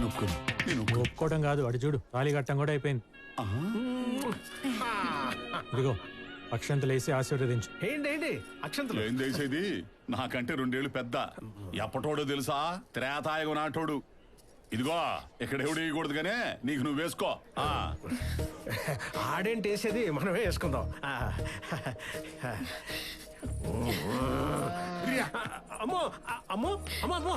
ఒప్పుకోవడం కాదు, అడు చూడు తాళి కట్టం కూడా అయిపోయింది. ఇదిగో అక్షంతలు వేసి ఆశీర్వదించు. ఏంటి అక్షంతలు ఏం చేసేది? నాకంటే 2 ఏళ్ళు పెద్ద. ఎప్పటోడో తెలుసా? త్రేతాయుగం నాటోడు. ఇదిగో ఇక్కడ ఎవడు వేయకూడదు కానీ నీకు నువ్వు వేసుకో. ఆడేంటి వేసేది, మనమే వేసుకుందాం. అమ్మో అమ్మో అమ్మో అమ్మో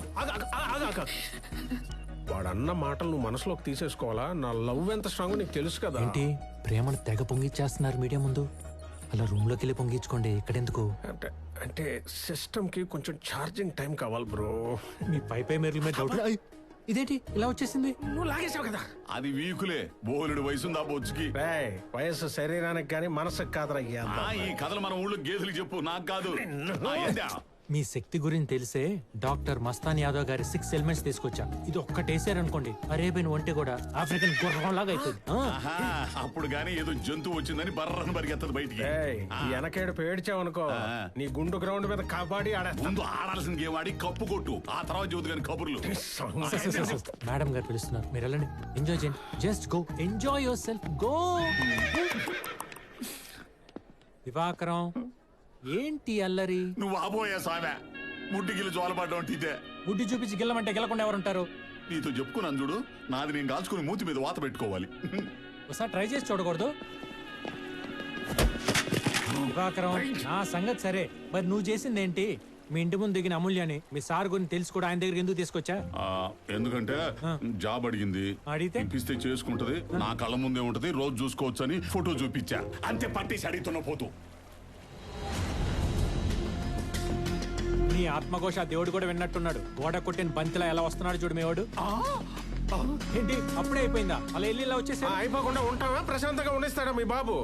వాడన్న మాటలు నువ్వు మనసులోకి తీసేసుకోవాలా? నా లవ్ ఎంత స్ట్రాంగ్ నీకు తెలుసు కదా. ఏంటి ప్రేమను తెగ పొంగిచ్చేస్తున్నారు మీడియా ముందు? అలా రూమ్ లోకి వెళ్ళి పొంగించుకోండి, ఇక్కడెందుకు? అంటే సిస్టమ్ కి కొంచెం ఛార్జింగ్ టైం కావాలి బ్రో. మీ పై మెరుల మీద డౌట్. ఇదేంటి ఇలా వచ్చేసింది? నువ్వు లాగేసావు కదా. అది వీకులే, బోలుడు వయసుంది ఆ బొచ్చుకి. వయసు శరీరానికి కానీ మనసుకు కాదరయ్యా. ఈ కథలు మన ఊళ్ళో గేదెలు చెప్పు, నాకు కాదు. మీ శక్తి గురించి తెలిసే డాక్టర్ మస్తాన్ యాదవ్ గారి 6 ఎలిమెంట్స్ తీసుకొచ్చా. ఇది ఒక్కటేసారనుకోండి అరేబియన్ ఒంటి కూడా ఆఫ్రికన్ గుర్రం లాగా అవుతుంది. అప్పుడు గానీ ఏదో జంతువు వచ్చిందని బర్రను పరిగెత్తదు బయటికి. వెనకేడు పేడ్చావనుకో నీ గుండు గ్రౌండ్ మీద కబడ్డీ ముందు ఆడాల్సిన గేమ్ ఆడి కప్పు కొట్టు, ఆ తర్వాత చదువు కానీ కబుర్లు. మేడం గారు పిలుస్తున్నారు, మీరు వెళ్ళండి. ఎంజాయ్ చేయండి, just go enjoy your self, go. Divakaram ఏంటి అల్లరి? నువ్వు ఆబోయా సామె, ముడ్డిగిలు జోలపడ్డం ఇదే. ముడ్డి చూపించి గిల్లమంటే గెలకుండా ఎవరుంటారు? నీతో చెప్పుకున్నాను చూడు, నాది నేను కాల్చుకుని మూతి మీద వాత పెట్టుకోవాలి. ఒకసారి ట్రై చేసి చూడకూడదు? దివాకరం నా సంగతి సరే, మరి నువ్వు చేసింది ఏంటి? మీ ఇంటి ముందు దిగిన అమూల్యాన్ని మీ సార్ గురించి తెలుసు కూడా ఆయన దగ్గర ఎందుకు తీసుకొచ్చా? ఎందుకంటే జాబ్ అడిగింది, అడిగితే ఇప్పిస్తే చేసుకుంటది, నా కళ్ళ ముందే ఉంటది, రోజు చూసుకోవచ్చు అని ఫోటో చూపించా. అంతే, పట్టేసి అడుగుతున్న పోతూ. నీ ఆత్మఘోష దేవుడు కూడా విన్నట్టున్నాడు. గోడ కొట్టిన బంతిలా ఎలా వస్తున్నాడు చూడు మీ వాడు. ఏంటి అప్పుడే అయిపోయిందా? అలా వెళ్ళి ఇలా వచ్చేసా? అయిపోకుండా ఉంటావా? ప్రశాంతంగా ఉండేస్తాడా మీ బాబు?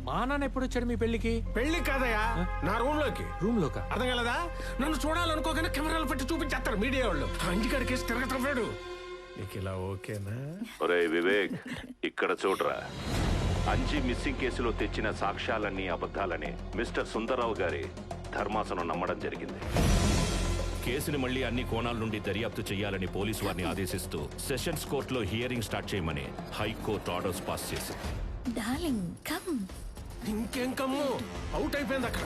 మా నాన్న ఎప్పుడు వచ్చాడు మీ పెళ్లికి? పెళ్లి కాదయా, నా రూమ్ లోకి. రూమ్ లోకా? అర్థం కలదా? నన్ను చూడాలనుకోగానే కెమెరాలు పెట్టి చూపించేస్తారు మీడియా వాళ్ళు. అంజికాడికేసి తిరగతాడు. నీకు ఇలా ఓకేనా? ఒరే వివేక్, ఇక్కడ చూడరా. అంజి మిస్సింగ్ కేసులో తెచ్చిన సాక్ష్యాలన్నీ అబద్ధాలని మిస్టర్ సుందరరావు గారి ధర్మాసనం నమ్మడం జరిగింది. కేసుని మళ్లీ అన్ని కోణాల నుండి దర్యాప్తు చేయాలని పోలీసు వారిని ఆదేశిస్తూ సెషన్స్ కోర్టులో హియరింగ్ స్టార్ట్ చేయమని హైకోర్టు ఆర్డర్స్ పాస్ చేసింది. Darling come. ఇంకేం కమ్ము, అవుట్ అయిపోయింది అక్కడ.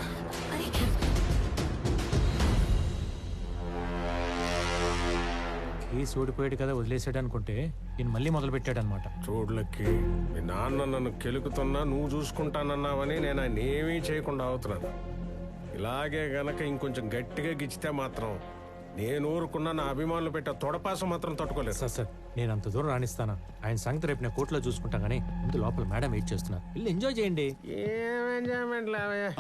కేసు ఓడిపోయాడు కదా వదిలేసాడు అనుకుంటే ఈయన మళ్ళీ మొదలు పెట్టాడు అనమాట. చూడలకి మీ నాన్న నన్ను కెలుకుతున్నా నువ్వు చూసుకుంటానన్నావని నేను ఆయన ఏమీ చేయకుండా అవుతున్నాను. ఇలాగే గనక ఇంకొంచెం గట్టిగా గిచ్చితే మాత్రం నేను ఊరుకున్నా నా అభిమానులు పెట్టే తొడపాసం మాత్రం తట్టుకోలేదు. సార్ నేను అంత దూరం రాణిస్తాను. ఆయన సంగతి రేపు నేను కోర్టులో చూసుకుంటాం కానీ ముందు లోపల మేడం వెయిట్ చేస్తున్నారు. వెళ్ళి ఎంజాయ్ చేయండి. ఏం ఎంజాయ్మెంట్ లావయ్యా.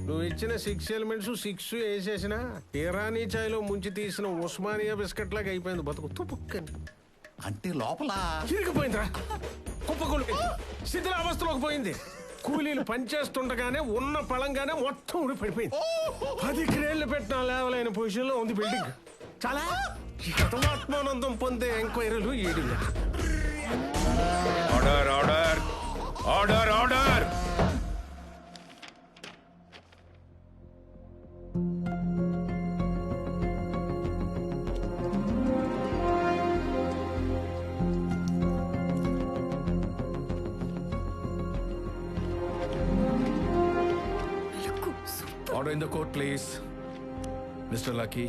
నువ్వు ఇచ్చిన 6 ఎలిమెంట్స్ 6 వేసేసిన ఇరానీ చాయ్లో ముంచి తీసిన ఉస్మానియా బిస్కెట్ లాగా అయిపోయింది బతుకు. తుపుక్కని అంటే లోపల చిరిగిపోయిందిరా, కుప్పకూలికి శిథిలావస్థలోకి పోయింది. కూలీలు పనిచేస్తుండగానే ఉన్న పళంగానే మొత్తం ఊడి పడిపోయింది. 10 క్రేళ్లు పెట్టిన లేవలైన పొజిషన్ లో ఉంది బిల్డింగ్. చాలా ఆత్మానందం పొందే ఎంక్వైరీలు ఈడు. Order order order order. Order in the court please. Mister lucky,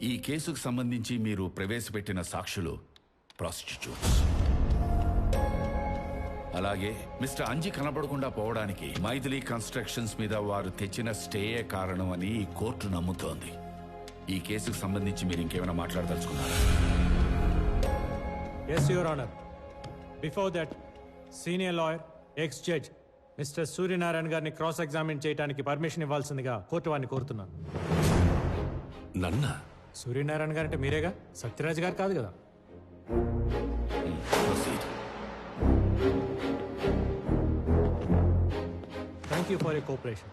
ఈ కేసుకు సంబంధించి మీరు ప్రవేశపెట్టిన సాక్షులు ప్రాస్టిట్యూట్స్. అలాగే మిస్టర్ అంజి కనబడకుండా పోవడానికి మైథిలి కన్స్ట్రక్షన్స్ మీద వారు తెచ్చిన స్టేయే కారణం అని ఈ కోర్టు నమ్ముతోంది. ఈ కేసుకు సంబంధించి మీరు ఇంకేమైనా మాట్లాడదలుచుకున్నారా? Yes, Your Honor. Before that, senior lawyer, ex-judge, mister Suryanarayana గారిని క్రాస్ ఎగ్జామిన్ చేయడానికి పర్మిషన్ ఇవ్వాల్సిందిగా కోర్టు వారిని కోరుతున్నాను. నన్న సూర్యనారాయణ గారు అంటే మీరేగా, సత్యరాజ్ గారు కాదు కదా? Thank you for you cooperation.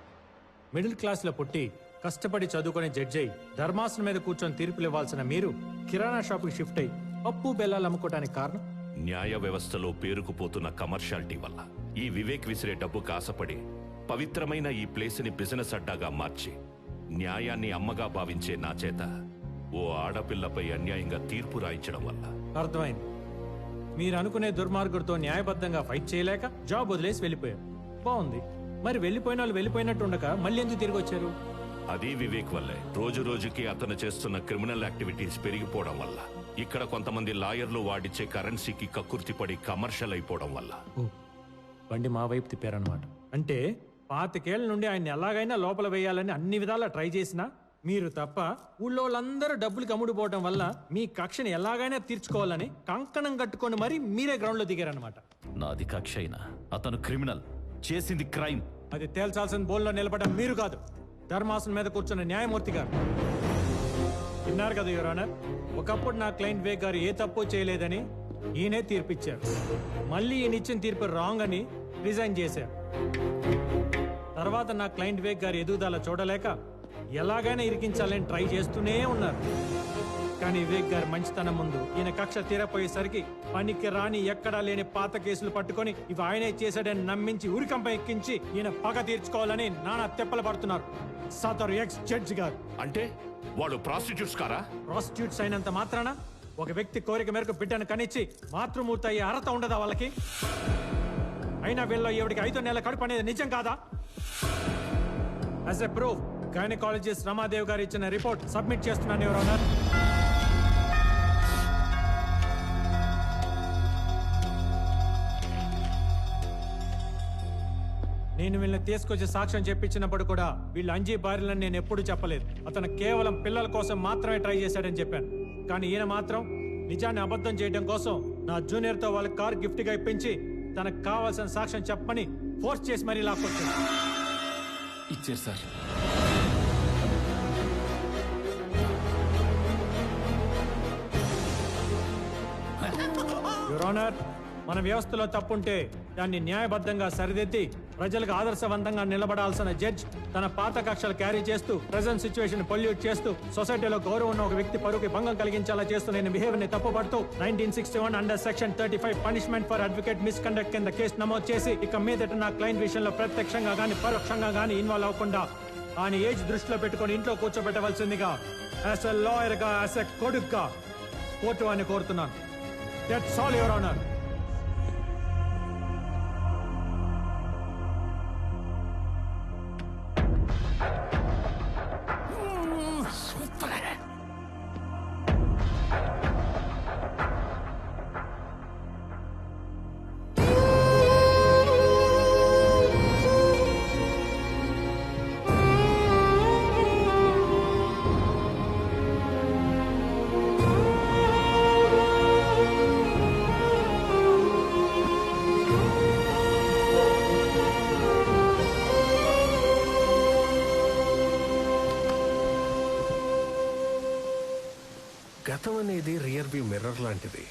Middle క్లాస్లో పుట్టి కష్టపడి చదువుకునే జడ్జి అయి ధర్మాసనం మీద కూర్చొని తీర్పులు ఇవ్వాల్సిన మీరు కిరాణా షాప్కి షిఫ్ట్ అయ్యి పప్పు బెల్లాలు అమ్ముకోవడానికి కారణం? న్యాయ వ్యవస్థలో పేరుకుపోతున్న కమర్షియాలిటీ వల్ల ఈ వివేక్ విసిరే డబ్బుకు ఆశపడి పవిత్రమైన ఈ ప్లేస్ని బిజినెస్ అడ్డాగా మార్చి న్యాయాన్ని అమ్మగా భావించే నా చేత ఓ ఆడపిల్లపై అన్యాయంగా తీర్పు రాయించడం వల్ల. అర్థమైంది. మీరు అనుకునే దుర్మార్గుడితో న్యాయబద్ధంగా ఫైట్ చేయలేక జాబ్ వదిలేసి వెళ్ళిపోయారు. బాగుంది. మరి వెళ్ళిపోయిన వాళ్ళు వెళ్ళిపోయినట్టు ఉండక మళ్ళీ ఎందుకు తిరిగి వచ్చారు? అది వివేక్ వల్లే. రోజు రోజుకి అతను చేస్తున్న క్రిమినల్ యాక్టివిటీస్ పెరిగిపోవడం వల్ల, ఇక్కడ కొంతమంది లాయర్లు వాడిచ్చే కరెన్సీకి కక్కుర్తిపడి కమర్షియల్ అయిపోవడం వల్ల. ఓ, బండి మా వైపు తిప్పారనమాట. అంటే 25 నుండి ఆయన ఎలాగైనా లోపల వేయాలని అన్ని విధాలా ట్రై చేసినా మీరు తప్ప ఊళ్ళో వాళ్ళందరూ డబ్బులు కమ్ముడిపోవడం వల్ల మీ కక్షని ఎలాగైనా తీర్చుకోవాలని కంకణం కట్టుకొని మరీ మీరే గ్రౌండ్ లో దిగారనమాట. నాది కక్ష అయినా అతను క్రిమినల్, చేసింది క్రైమ్. అది తేల్చాల్సిన బోల్లో నిలబడడం మీరు కాదు, ధర్మాసనం మీద కూర్చున్న న్యాయమూర్తి గారు. విన్నారు కదా యువర్ ఆనర్, ఒకప్పుడు నా క్లయింట్ వేగ్ గారు ఏ తప్పు చేయలేదని ఈయనే తీర్పిచ్చారు. మళ్ళీ ఈయన ఇచ్చిన తీర్పు రాంగ్ అని రిజైన్ చేశారు. తర్వాత నా క్లయింట్ వేగ్ గారి ఎదుగుదల చూడలేక ఎలాగైనా ఇరికించాలని ట్రై చేస్తూనే ఉన్నారు. కానీ వివేక్ గారి మంచితనం ముందు ఈయన కక్ష తీరపోయేసరికి పనికి రాని ఎక్కడా లేని పాత కేసులు పట్టుకొని ఇవి ఆయనే చేశాడని నమ్మించి ఉరికంప ఎక్కించి ఈయన పగ తీర్చుకోవాలని నానా తెప్పలు పడుతున్నారు సదరు ఎక్స్ జడ్జి గారు. అంటే వాళ్ళు ప్రాస్టిట్యూట్స్ కారా? ప్రాస్టిట్యూట్స్ అయినంత మాత్రాన ఒక వ్యక్తి కోరిక మేరకు బిడ్డను కనిచ్చి మాతృమూర్తి అయ్యే అర్హత ఉండదా వాళ్ళకి? అయినా వీళ్ళలో ఎవడికి 5 నెలల కడుపు అనేది నిజం కాదా? As a proof gynaecologist Ramadev గారు ఇచ్చిన రిపోర్ట్ సబ్మిట్ చేస్తున్నాను యువర్ ఆనర్. నేను వీళ్ళని తీసుకొచ్చి సాక్ష్యం చెప్పించినప్పుడు కూడా వీళ్ళు అంజీ భార్యలని నేను ఎప్పుడు చెప్పలేదు. అతను కేవలం పిల్లల కోసం మాత్రమే ట్రై చేశాడని చెప్పాను. కానీ ఈయన మాత్రం నిజాన్ని అబద్ధం చేయడం కోసం నా జూనియర్తో వాళ్ళ కార్ గిఫ్ట్గా ఇప్పించి తనకు కావాల్సిన సాక్ష్యం చెప్పని ఫోర్స్ చేసి మరీ లాక్కొచ్చాను. ఇచ్చారు సార్. యువర్ ఆనర్, మన వ్యవస్థలో తప్పుంటే దాన్ని న్యాయబద్ధంగా సరిదిద్ది ప్రజలకు ఆదర్శవంతంగా నిలబడాల్సిన జడ్జ్ తన పాత కక్షలు క్యారీ చేస్తూ ప్రెజెంట్ సిచ్యువేషన్ పొల్యూట్ చేస్తూ సొసైటీలో గౌరవం ఉన్న ఒక వ్యక్తి పరువుకి భంగం కలిగించేలా చేస్తూ నేను బిహేవియర్ ని తప్పుపడుతూ 1961 under section 35 punishment for advocate misconduct కింద కేసు నమోదు చేసి ఇక మీదట నా క్లయింట్ విషయంలో ప్రత్యక్షంగా గానీ పరోక్షంగా గానీ ఇన్వాల్వ్ అవ్వకుండా ఆయన ఏజ్ దృష్టిలో పెట్టుకొని ఇంట్లో కూర్చోబెట్టవలసిందిగా యాజ్ ఎ లాయర్ గా, యాజ్ ఎ కొడుగ్గా కోర్టు అని కోరుతున్నాను. That's all your honour. గతం అనేది రియర్ వ్యూ మిర్రర్ లాంటిది.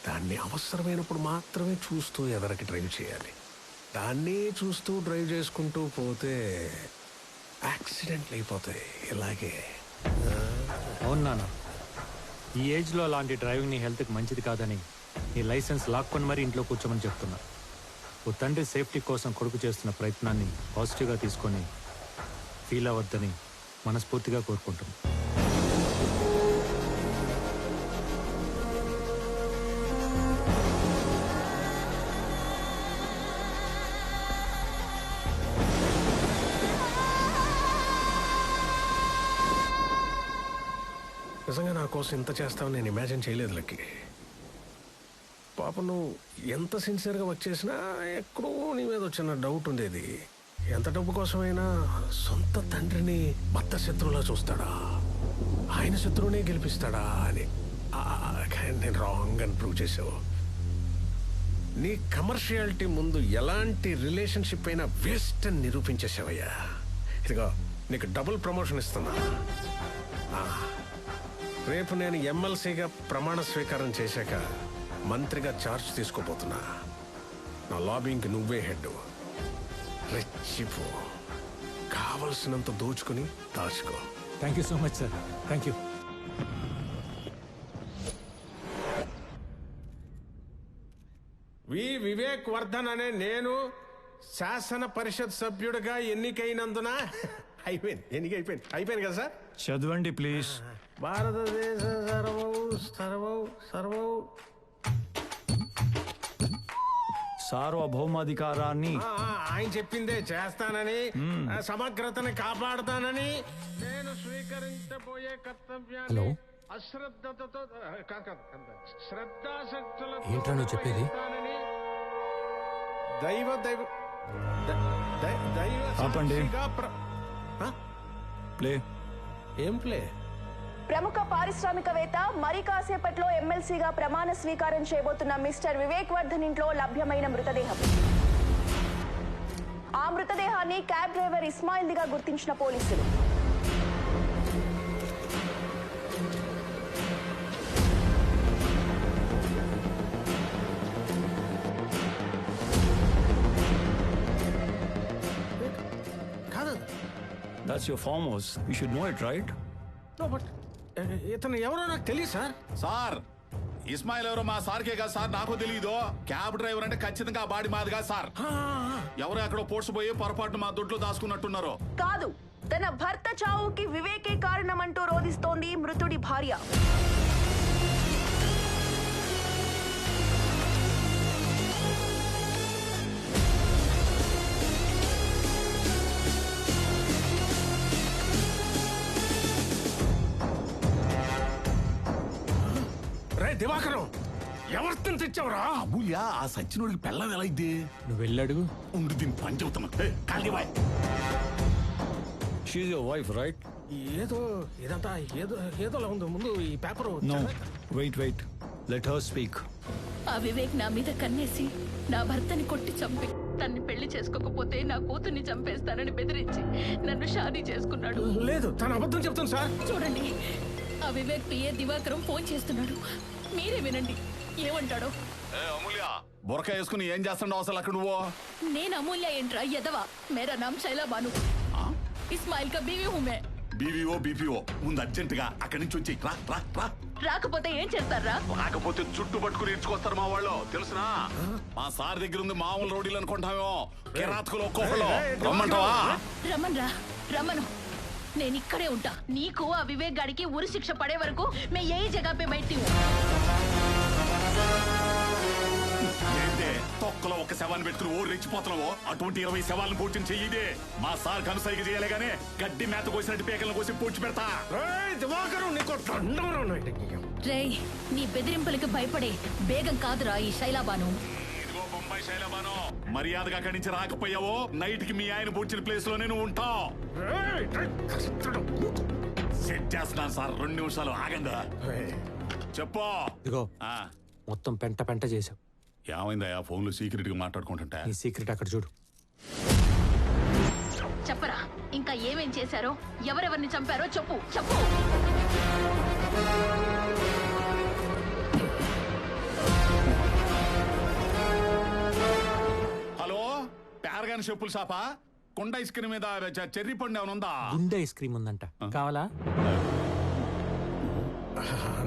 దాన్ని అవసరమైనప్పుడు మాత్రమే చూస్తూ ఎదరికి డ్రైవ్ చేయాలి. దాన్ని చూస్తూ డ్రైవ్ చేసుకుంటూ పోతే యాక్సిడెంట్లు అయిపోతాయి. ఇలాగే అవును నాన్న, ఈ ఏజ్లో అలాంటి డ్రైవింగ్ నీ హెల్త్కి మంచిది కాదని నీ లైసెన్స్ లాక్కొని మరీ ఇంట్లో కూర్చోమని చెప్తున్నా. ఓ తండ్రి సేఫ్టీ కోసం కొడుకు చేస్తున్న ప్రయత్నాన్ని పాజిటివ్గా తీసుకొని ఫీల్ అవ్వద్దని మనస్ఫూర్తిగా కోరుకుంటున్నాను. నిజంగా నా కోసం ఇంత చేస్తావు నేను ఇమాజిన్ చేయలేదు లక్కి. పాప నువ్వు ఎంత సిన్సియర్గా వర్క్ చేసినా ఎక్కడో నీ మీద వచ్చిన డౌట్ ఉండేది. ఎంత డబ్బు కోసమైనా సొంత తండ్రిని భర్త శత్రువులా చూస్తాడా, ఆయన శత్రువునే గెలిపిస్తాడా అని. కానీ నేను రాంగ్ అని ప్రూవ్ చేసావు. నీ కమర్షియాలిటీ ముందు ఎలాంటి రిలేషన్షిప్ అయినా వేస్ట్ అని నిరూపించేసావయ్యా. ఇదిగో నీకు డబుల్ ప్రమోషన్ ఇస్తున్నా. రేపు నేను ఎమ్మెల్సీగా ప్రమాణ స్వీకారం చేశాక మంత్రిగా ఛార్జ్ తీసుకోబోతున్నా. నా లాబింగ్కి నువ్వే హెడ్. రెచ్చిపో, కావలసినంత దోచుకుని దాచుకో. Thank you so much sir. Thank you. Vivek Vardhan అనే నేను శాసన పరిషత్ సభ్యుడిగా ఎన్నికైనందున అయిపోయింది ఎన్నిక అయిపోయింది కదా సార్. చదవండి ప్లీజ్. భారతదేశ సర్వౌ సార్వభౌమాధికారాన్ని ఆయన చెప్పిందే చేస్తానని, సమగ్రతని కాపాడుతానని, నేను స్వీకరించబోయే కర్తవ్యాన్ని అశ్రద్ధతో శ్రద్ధాశక్తులతో ఏంట్రా నువ్వు చెప్పేది? దైవ దైవ దైవ ఆపండి. సాక్షిగా ప్లే. ఏం ప్లే? ప్రముఖ పారిశ్రామికవేత్త మరి కాసేపట్లో ఎమ్మెల్సీగా ప్రమాణ స్వీకారం చేయబోతున్న మిస్టర్ వివేక్ వర్ధన్ ఇంట్లో లభ్యమైన మృతదేహం. ఆ మృతదేహాన్ని క్యాబ్ డ్రైవర్ ఇస్మాయిల్దిగా గుర్తించిన పోలీసులు. కాదు. That's your farmhouse. You should know it, right? ఇతను ఎవరో నాకు తెలియదు సార్. సార్ ఇస్మాయిల్ ఎవరో మా సార్కే కదా సార్, నాకు తెలియదు. క్యాబ్ డ్రైవర్ అంటే ఖచ్చితంగా ఆ బాడీ మాది కాదు సార్. ఎవరో అక్కడ పోడ్చిపోయి పొరపాటు మా దొడ్లో దాచుకున్నట్టున్నారు. కాదు, తన భర్త చావుకి వివేకే కారణమంటూ రోధిస్తోంది మృతుడి భార్య. రే దివాకరం, ఎవరితో తెచ్చావురా? అమూల్య ఆ సచ్చినోడికి పెళ్ళం ఎలా ఇద్ది? నువ్వు వెళ్ళడుగు. ఉండి దీన్ని పని చెబుతున్నా. She's your wife, right? ఏదో ఇదంతా ఏదోలా ఉంది. ముందు ఈ paper. No. Wait. Let her speak. ఆ వివేక్ నా మీద కన్నేసి నా భర్తని కొట్టి చంపి తన్ని పెళ్లి చేసుకోకపోతే నా కూతుర్ని చంపేస్తానని బెదిరించి నన్ను షాదీ చేసుకున్నాడు. లేదు, తను అబద్ధం చెప్తాను సార్. చూడండి, ఆ వివేక్ పిఏ దివాకరం ఫోన్ చేస్తున్నాడు. మీరే వినండి ఏమంటాడో. అమూల్య బురక వేసుకుని ఏం చేస్తాడు అసలు అక్కడ నువ్వు? నేను అమూల్య ఏంట్రా ఎదవా? మేరా నామ్ శైలా బాను. ఇస్మాయిల్ కా బీవీ హూ మే. బీపీఓ ముందు అర్జెంట్ గా అక్కడి నుంచి వచ్చి రా. రాకపోతే ఏం చేస్తారా? రాకపోతే చుట్టు పట్టుకుని ఇచ్చుకొస్తారు మా వాళ్ళు, తెలుసునా? మా సార్ దగ్గర ఉంది మామూలు రోడీలు అనుకుంటామేమో, కిరాతకులు ఒక్కొక్కళ్ళు. రమ్మంటావా? రమ్మను. నేను ఇక్కడే ఉంటా. నీకు ఆ వివేక్ గాడికి ఉరి శిక్ష పడే వరకు మే ఏ జగह पे बैठी हूं. ఏంటే తొక్కలో ఒక శవాన్ని పెట్టుకుని ఓ రెచ్చిపోతున్నావో? అటువంటి 20 శవాలను పూడ్చిన చెయ్యిదే. మా సార్ కనుసైగ చేయలే గానీ గడ్డి మేత కోసినట్టు పేకలను కోసి పూడ్చి పెడతా. దివాకరం నీకు దండం. రేయ్, నీ బెదిరింపులకి భయపడే బేగం కాదురా ఈ శైలాబాను. ఇదిగో బొంబాయి శైలబాను, మర్యాదగా అక్కడి నుంచి రాకపోయావో నైట్ కి మీ ఆయన పూడ్చిన ప్లేస్ లోనే నువ్వు ఉంటావు. సెట్ చేస్తున్నాను సార్, 2 నిమిషాలు ఆగండి. చెప్పు. ఇదిగో ఆ, మొత్తం పెంట చేసావు. ఏమైందయ్యా ఫోన్ లో సీక్రెట్ గా మాట్లాడుకుంటుంటా? నీ సీక్రెట్ అక్కడ చూడు. చెప్పరా, ఇంకా ఏమేం చేశారో, ఎవరెవరిని చంపారో చెప్పు. హలో, ప్యారగాన్ చెప్పులు షాపా? కొండ ఐస్ క్రీమ్ మీద చెర్రీ పండు ఏమైనా ఉందా? గుండె ఐస్ క్రీమ్ ఉందంట, కావాలా?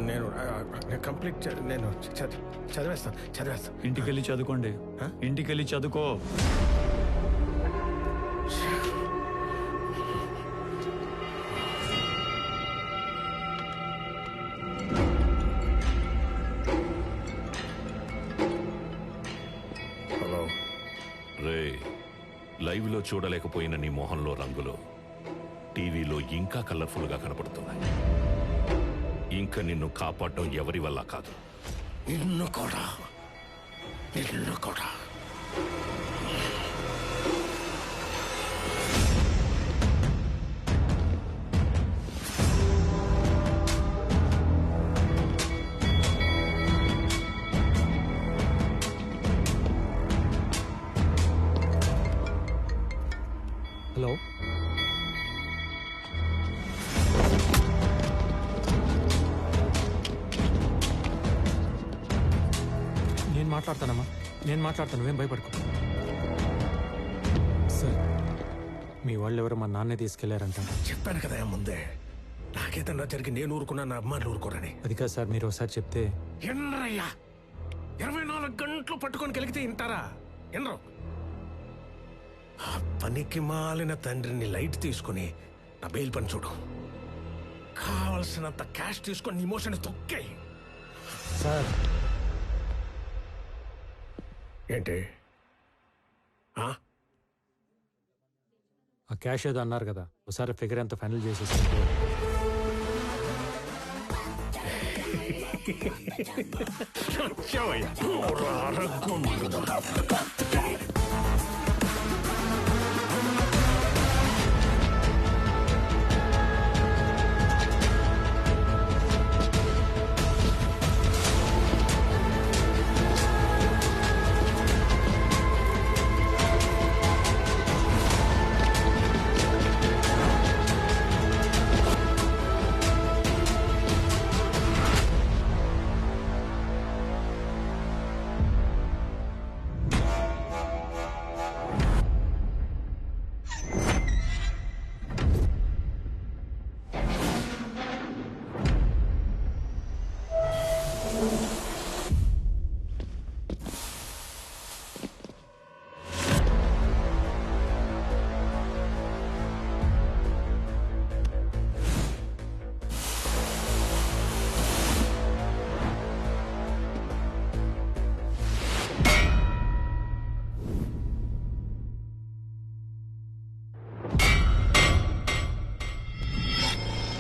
నేను కంప్లీట్ నేను చదివేస్తాను. ఇంటికెళ్ళి చదువుకోండి. ఇంటికెళ్ళి చదువుకో. హలో. రే, లైవ్ లో చూడలేకపోయిన నీ మొహంలో రంగులు టీవీలో ఇంకా కలర్ఫుల్ గా కనపడుతున్నాయి. ఇంకా నిన్ను కాపాడడం ఎవరి వల్ల కాదు. నిన్ను కూడా హలో, నేను మాట్లాడతాను, ఏం భయపడకు. సార్, మీ వాళ్ళు ఎవరో మా నాన్నే తీసుకెళ్లారంట. చెప్పాను కదా ముందే, నాకేదన్నా జరిగి నేను ఊరుకున్నా, నా అమ్మాయిలు ఊరుకోరని. అది కాదు సార్, మీరు ఒకసారి చెప్తే. ఎన్నరయ్యా, 24 గంటలు పట్టుకొని కలిగితే ఇంటారా? ఎన్నరు? ఆ పనికి మాలిన తండ్రిని లైట్ తీసుకుని నా బెయిల్ పని చూడు. కావలసినంత క్యాష్ తీసుకొని ఇమోషన్ తొక్కే. సార్ ఏంటి ఆ? ఆ క్యాష్ ఏదో అన్నారు కదా, ఒకసారి ఫిగర్ ఎంత ఫైనల్ చేసేసి. వచ్చావయ్యా. ఓరా రఘుముడు.